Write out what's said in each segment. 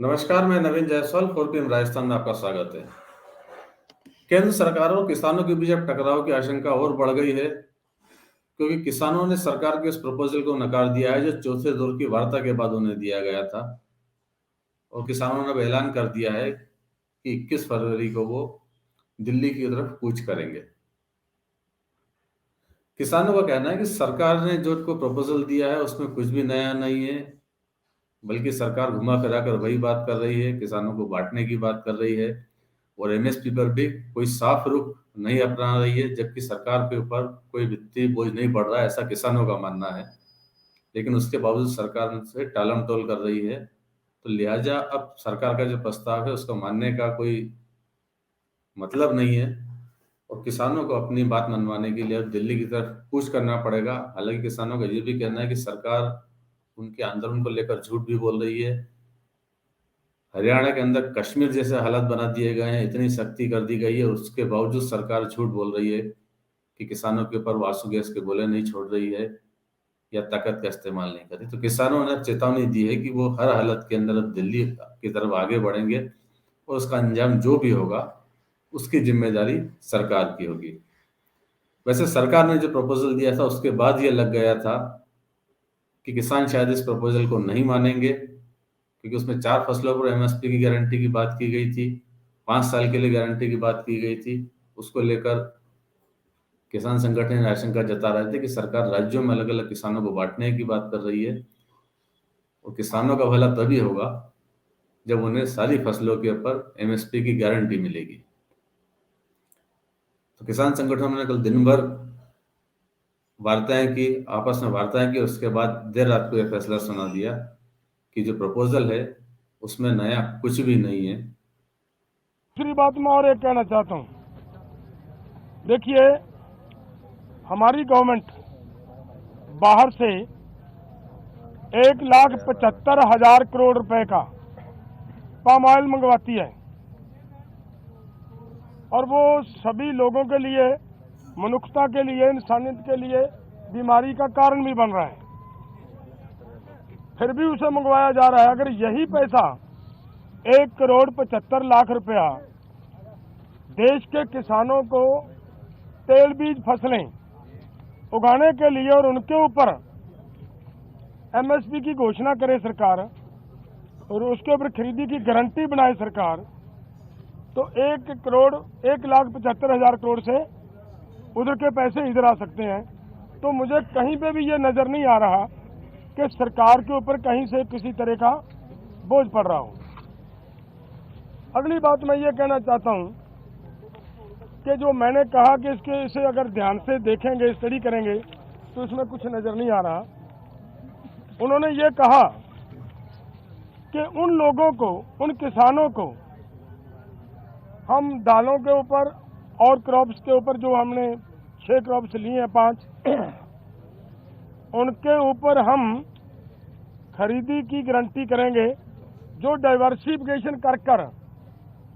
नमस्कार, मैं नवीन जायसवाल, 4PM राजस्थान में आपका स्वागत है। केंद्र सरकार और किसानों के बीच अब टकराव की आशंका और बढ़ गई है, क्योंकि किसानों ने सरकार के इस प्रपोजल को नकार दिया है, जो चौथे दौर की वार्ता के बाद उन्हें दिया गया था। और किसानों ने अब ऐलान कर दिया है कि 21 फरवरी को वो दिल्ली की तरफ कूच करेंगे। किसानों का कहना है कि सरकार ने जो को प्रपोजल दिया है, उसमें कुछ भी नया नहीं है, बल्कि सरकार घुमा फिरा कर वही बात कर रही है, किसानों को बांटने की बात कर रही है। और एमएसपी पर भी कोई साफ रुख नहीं अपना रही है, जबकि सरकार के ऊपर कोई वित्तीय बोझ नहीं बढ़ रहा है, ऐसा किसानों का मानना है। लेकिन उसके बावजूद सरकार से टालमटोल कर रही है। तो लिहाजा अब सरकार का जो प्रस्ताव है, उसको मानने का कोई मतलब नहीं है। और किसानों को अपनी बात मनवाने के लिए अब दिल्ली की तरफ कूच करना पड़ेगा। हालांकि किसानों का ये भी कहना है कि सरकार उनके आंदोलन को लेकर झूठ भी बोल रही है। हरियाणा के अंदर कश्मीर जैसे हालात बना दिए गए हैं, इतनी सख्ती कर दी गई है, उसके बावजूद सरकार झूठ बोल रही है कि किसानों के ऊपर आंसू गैस के गोले नहीं छोड़ रही है या ताकत का इस्तेमाल नहीं कर रही। तो किसानों ने चेतावनी दी है कि वो हर हालत के अंदर अब दिल्ली की तरफ आगे बढ़ेंगे, और उसका अंजाम जो भी होगा, उसकी जिम्मेदारी सरकार की होगी। वैसे सरकार ने जो प्रपोजल दिया था, उसके बाद ये लग गया था कि किसान शायद इस प्रपोजल को नहीं मानेंगे, क्योंकि उसमें 4 फसलों पर एमएसपी की गारंटी की बात की गई थी, 5 साल के लिए गारंटी की बात की गई थी। उसको लेकर किसान संगठन आशंका जता रहे थे कि सरकार राज्यों में अलग-अलग किसानों को बांटने की बात कर रही है, और किसानों का भला तभी होगा जब उन्हें सारी फसलों के ऊपर एमएसपी की गारंटी मिलेगी। तो किसान संगठनों ने कल दिन भर वार्ताएं की, आपस में वार्ताएं की, उसके बाद देर रात को यह फैसला सुना दिया कि जो प्रपोजल है, उसमें नया कुछ भी नहीं है। दूसरी बात मैं और एक कहना चाहता हूँ। देखिए, हमारी गवर्नमेंट बाहर से 1,75,000 करोड़ रुपए का पाम ऑयल मंगवाती है, और वो सभी लोगों के लिए, मनुष्यता के लिए, इंसानियत के लिए बीमारी का कारण भी बन रहा है। फिर भी उसे मंगवाया जा रहा है। अगर यही पैसा 1,75,00,000 रुपया देश के किसानों को तेल बीज फसलें उगाने के लिए और उनके ऊपर एमएसपी की घोषणा करे सरकार, और उसके ऊपर खरीदी की गारंटी बनाए सरकार, तो 1,75,000 करोड़ से उधर के पैसे इधर आ सकते हैं। तो मुझे कहीं पे भी ये नजर नहीं आ रहा कि सरकार के ऊपर कहीं से किसी तरह का बोझ पड़ रहा हो। अगली बात मैं ये कहना चाहता हूं कि जो मैंने कहा कि इसे अगर ध्यान से देखेंगे, स्टडी करेंगे, तो इसमें कुछ नजर नहीं आ रहा। उन्होंने ये कहा कि उन लोगों को, उन किसानों को हम दालों के ऊपर और क्रॉप्स के ऊपर, जो हमने 6 क्रॉप्स लिए हैं, 5, उनके ऊपर हम खरीदी की गारंटी करेंगे, जो डाइवर्सिफिकेशन कर कर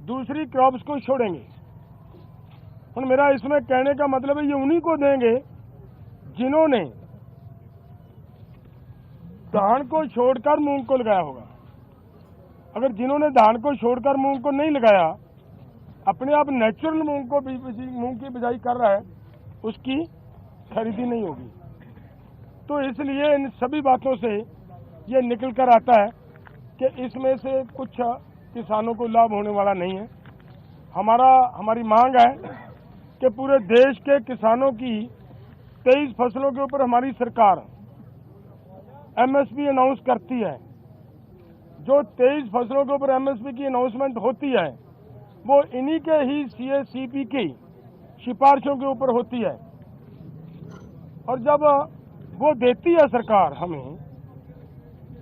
दूसरी क्रॉप्स को छोड़ेंगे। और मेरा इसमें कहने का मतलब है, ये उन्हीं को देंगे जिन्होंने धान को छोड़कर मूंग को लगाया होगा। अगर जिन्होंने धान को छोड़कर मूंग को नहीं लगाया, अपने आप नेचुरल मूंग की बिजाई कर रहा है, उसकी खरीदी नहीं होगी। तो इसलिए इन सभी बातों से ये निकल कर आता है कि इसमें से कुछ किसानों को लाभ होने वाला नहीं है। हमारी मांग है कि पूरे देश के किसानों की 23 फसलों के ऊपर हमारी सरकार एमएसपी अनाउंस करती है। जो 23 फसलों के ऊपर एमएसपी की अनाउंसमेंट होती है, वो इन्हीं के ही सीएसीपी की सिफारिशों के ऊपर होती है। और जब वो देती है सरकार हमें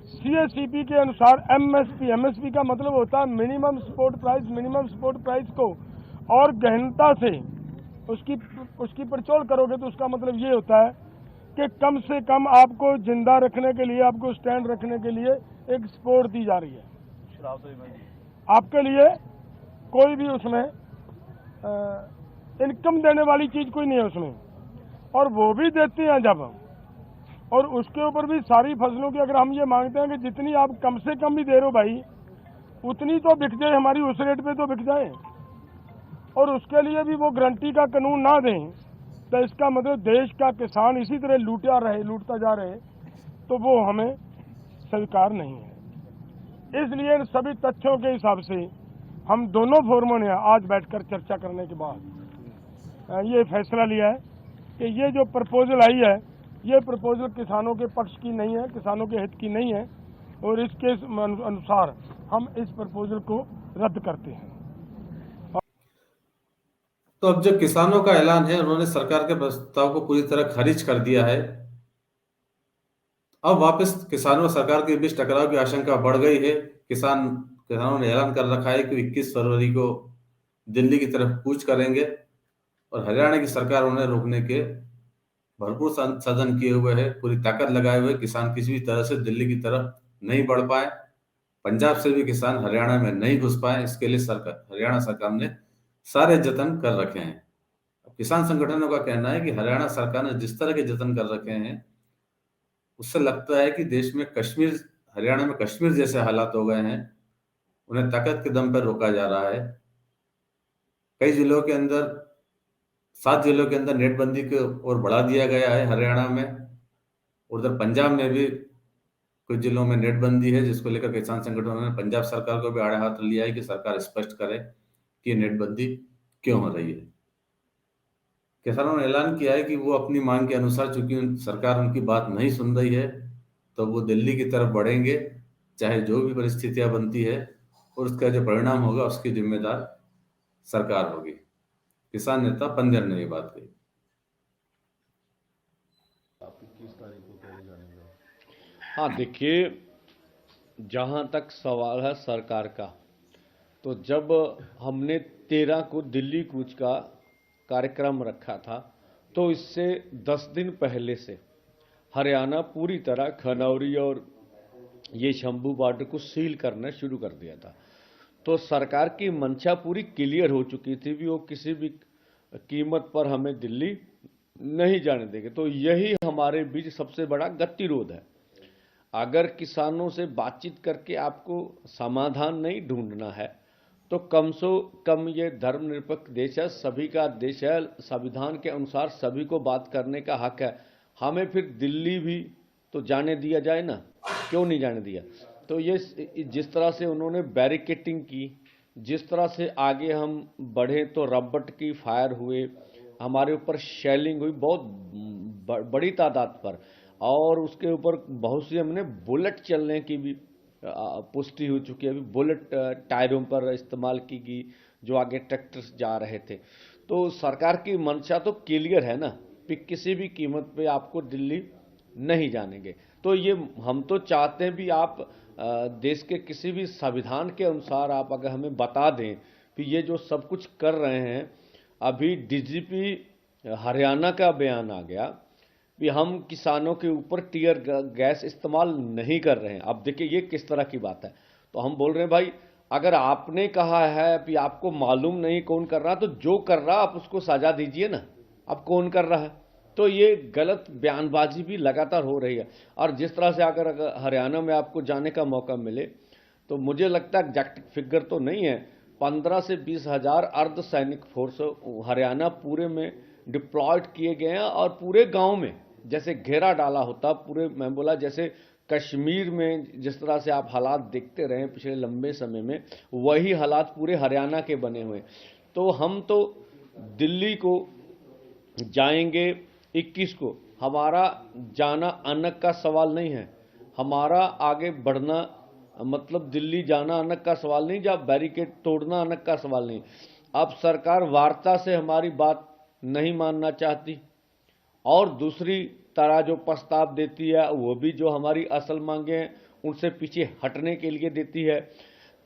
सीएसीपी के अनुसार एमएसपी का मतलब होता है minimum support price. Minimum support price को और गहनता से उसकी पड़चोल करोगे तो उसका मतलब ये होता है कि कम से कम आपको जिंदा रखने के लिए, आपको स्टैंड रखने के लिए एक सपोर्ट दी जा रही है। आपके लिए कोई भी उसमें इनकम देने वाली चीज कोई नहीं है उसमें, और वो भी देते हैं जब, और उसके ऊपर भी सारी फसलों की अगर हम ये मांगते हैं कि जितनी आप कम से कम भी दे रहे हो भाई, उतनी तो बिक जाए, हमारी उस रेट पे तो बिक जाए, और उसके लिए भी वो गारंटी का कानून ना दें, तो इसका मतलब देश का किसान इसी तरह लूटता जा रहे, तो वो हमें स्वीकार नहीं है। इसलिए इन सभी तथ्यों के हिसाब से हम दोनों फोरमों ने आज बैठकर चर्चा करने के बाद ये फैसला लिया है कि ये जो प्रपोजल आई है, ये प्रपोजल किसानों के पक्ष की नहीं है, किसानों के हित की नहीं है, और इसके अनुसार हम इस प्रपोजल को रद्द करते हैं। तो अब जो किसानों का ऐलान है, उन्होंने सरकार के प्रस्ताव को पूरी तरह खारिज कर दिया है। अब वापस किसानों और सरकार के बीच टकराव की आशंका बढ़ गई है। किसानों ने ऐलान कर रखा है कि 21 फरवरी को दिल्ली की तरफ कूच करेंगे, और हरियाणा की सरकार उन्हें रोकने के भरपूर साधन किए हुए है। पूरी ताकत लगाए हुए किसान किसी भी तरह से दिल्ली की तरफ नहीं बढ़ पाए। पंजाब से भी किसान हरियाणा में नहीं घुस पाए। इसके लिए हरियाणा सरकार ने सारे जतन कर रखे हैं। किसान संगठनों का कहना है कि हरियाणा सरकार ने जिस तरह के जतन कर रखे हैं, उससे लगता है कि देश में हरियाणा में कश्मीर जैसे हालात हो गए हैं। उन्हें ताकत के दम पर रोका जा रहा है। कई जिलों के अंदर 7 जिलों के अंदर नेटबंदी को और बढ़ा दिया गया है हरियाणा में। उधर पंजाब में भी कुछ जिलों में नेटबंदी है, जिसको लेकर किसान संगठनों ने पंजाब सरकार को भी आड़े हाथ लिया है कि सरकार स्पष्ट करे कि नेटबंदी क्यों हो रही है। किसानों ने ऐलान किया है कि वो अपनी मांग के अनुसार, चूंकि सरकार उनकी बात नहीं सुन रही है, तो वो दिल्ली की तरफ बढ़ेंगे, चाहे जो भी परिस्थितियां बनती है, और उसका जो परिणाम होगा उसकी जिम्मेदार सरकार होगी। किसान नेता पंजर ने ये बात कही। हाँ, देखिए, जहाँ तक सवाल है सरकार का, तो जब हमने 13 को दिल्ली कूच का कार्यक्रम रखा था, तो इससे 10 दिन पहले से हरियाणा पूरी तरह खनौरी और ये शंभू बॉर्डर को सील करना शुरू कर दिया था। तो सरकार की मंशा पूरी क्लियर हो चुकी थी भी वो किसी भी कीमत पर हमें दिल्ली नहीं जाने देंगे। तो यही हमारे बीच सबसे बड़ा गतिरोध है। अगर किसानों से बातचीत करके आपको समाधान नहीं ढूंढना है, तो कम से कम ये धर्मनिरपेक्ष देश है, सभी का देश है, संविधान के अनुसार सभी को बात करने का हक है। हमें फिर दिल्ली भी तो जाने दिया जाए ना, क्यों नहीं जाने दिया? तो ये जिस तरह से उन्होंने बैरिकेटिंग की, जिस तरह से आगे हम बढ़े तो रबट की फायर हुए, हमारे ऊपर शेलिंग हुई बहुत बड़ी तादाद पर, और उसके ऊपर बहुत सी हमने बुलेट चलने की भी पुष्टि हो चुकी है। अभी बुलेट टायरों पर इस्तेमाल की गई जो आगे ट्रैक्टर्स जा रहे थे। तो सरकार की मंशा तो क्लियर है ना कि किसी भी कीमत पे आपको दिल्ली नहीं जानेंगे। तो ये हम तो चाहते हैं भी आप देश के किसी भी संविधान के अनुसार आप अगर हमें बता दें कि ये जो सब कुछ कर रहे हैं। अभी डीजीपी हरियाणा का बयान आ गया कि हम किसानों के ऊपर टीयर गैस इस्तेमाल नहीं कर रहे हैं। अब देखिए ये किस तरह की बात है। तो हम बोल रहे हैं भाई, अगर आपने कहा है कि आपको मालूम नहीं कौन कर रहा, तो जो कर रहा आप उसको सजा दीजिए ना, अब कौन कर रहा है। तो ये गलत बयानबाजी भी लगातार हो रही है। और जिस तरह से अगर हरियाणा में आपको जाने का मौका मिले, तो मुझे लगता है एग्जैक्ट फिगर तो नहीं है, 15 से 20 हजार अर्ध सैनिक फोर्स हरियाणा पूरे में डिप्लॉयड किए गए हैं। और पूरे गांव में जैसे घेरा डाला होता पूरे, मैं बोला जैसे कश्मीर में जिस तरह से आप हालात देखते रहे पिछले लंबे समय में, वही हालात पूरे हरियाणा के बने हुए। तो हम तो दिल्ली को जाएंगे 21 को। हमारा जाना अनक का सवाल नहीं है, हमारा आगे बढ़ना मतलब दिल्ली जाना अनक का सवाल नहीं, जब बैरिकेड तोड़ना अनक का सवाल नहीं। अब सरकार वार्ता से हमारी बात नहीं मानना चाहती, और दूसरी तरह जो प्रस्ताव देती है वो भी जो हमारी असल मांगे हैं उनसे पीछे हटने के लिए देती है।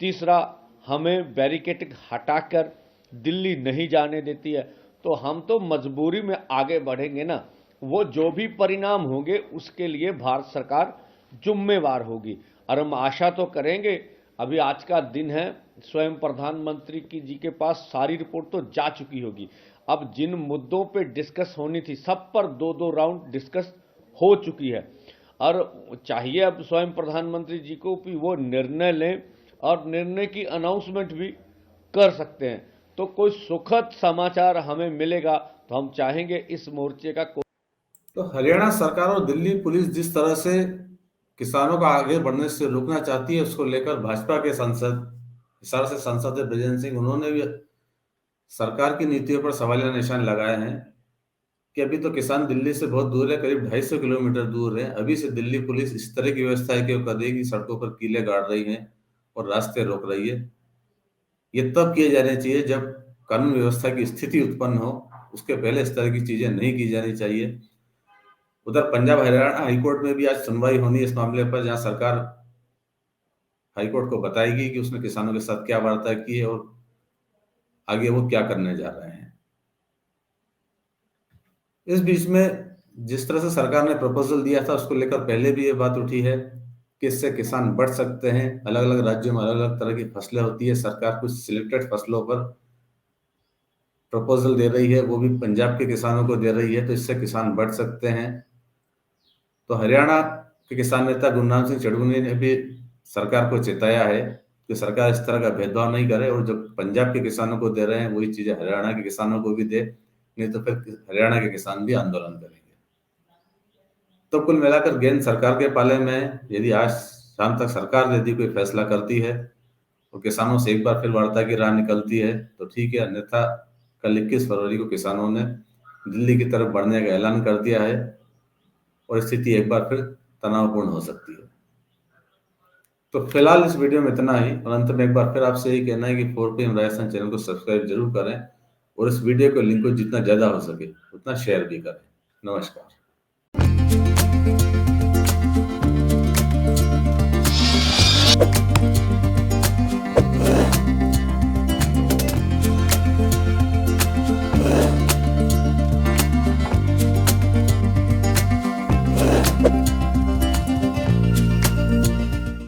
तीसरा, हमें बैरिकेड हटाकर दिल्ली नहीं जाने देती है। तो हम तो मजबूरी में आगे बढ़ेंगे ना, वो जो भी परिणाम होंगे उसके लिए भारत सरकार जिम्मेवार होगी। और हम आशा तो करेंगे, अभी आज का दिन है, स्वयं प्रधानमंत्री जी के पास सारी रिपोर्ट तो जा चुकी होगी। अब जिन मुद्दों पे डिस्कस होनी थी सब पर 2-2 राउंड डिस्कस हो चुकी है। और चाहिए अब स्वयं प्रधानमंत्री जी को कि वो निर्णय लें और निर्णय की अनाउंसमेंट भी कर सकते हैं। तो कोई सुखद समाचार हमें मिलेगा तो हम चाहेंगे इस मोर्चे का तो हरियाणा सरकार और दिल्ली पुलिस जिस तरह से किसानों को आगे बढ़ने से रोकना चाहती है, उसको लेकर भाजपा के सांसद, हिसार से सांसद है ब्रजेंद्र सिंह, उन्होंने भी सरकार की नीतियों पर सवालिया निशान लगाए हैं कि अभी तो किसान दिल्ली से बहुत दूर है, करीब 250 किलोमीटर दूर है। अभी से दिल्ली पुलिस इस तरह की व्यवस्था है कि कर रही है कि सड़कों पर कीले गाड़ रही है और रास्ते रोक रही है। ये तब किए जाने चाहिए जब कानून व्यवस्था की स्थिति उत्पन्न हो, उसके पहले इस तरह की चीजें नहीं की जानी चाहिए। उधर पंजाब हरियाणा हाईकोर्ट में भी आज सुनवाई होनी है इस मामले पर, जहां सरकार हाईकोर्ट को बताएगी कि उसने किसानों के साथ क्या वार्ता की है और आगे वो क्या करने जा रहे हैं। इस बीच में जिस तरह से सरकार ने प्रपोजल दिया था, उसको लेकर पहले भी ये बात उठी है कि इससे किसान बढ़ सकते हैं। अलग अलग राज्यों में अलग अलग तरह की फसलें होती है, सरकार कुछ सिलेक्टेड फसलों पर प्रपोजल दे रही है, वो भी पंजाब के किसानों को दे रही है, तो इससे किसान बढ़ सकते हैं। तो हरियाणा के किसान नेता गुरनाम सिंह चढ़ूनी ने भी सरकार को चेताया है कि सरकार इस तरह का भेदभाव नहीं करे और जो पंजाब के किसानों को दे रहे हैं वही चीजें हरियाणा के किसानों को भी दे, नहीं तो फिर हरियाणा के किसान भी आंदोलन करेंगे। तो कुल मिलाकर गेंद सरकार के पाले में है। यदि आज शाम तक सरकार यदि कोई फैसला करती है और किसानों से एक बार फिर वार्ता की राह निकलती है तो ठीक है, अन्यथा कल 21 फरवरी को किसानों ने दिल्ली की तरफ बढ़ने का ऐलान कर दिया है और स्थिति एक बार फिर तनावपूर्ण हो सकती है। तो फिलहाल इस वीडियो में इतना ही, और अंत में एक बार फिर आपसे यही कहना है कि 4PM राजस्थान चैनल को सब्सक्राइब जरूर करें और इस वीडियो को लिंक को जितना ज्यादा हो सके उतना शेयर भी करें। नमस्कार।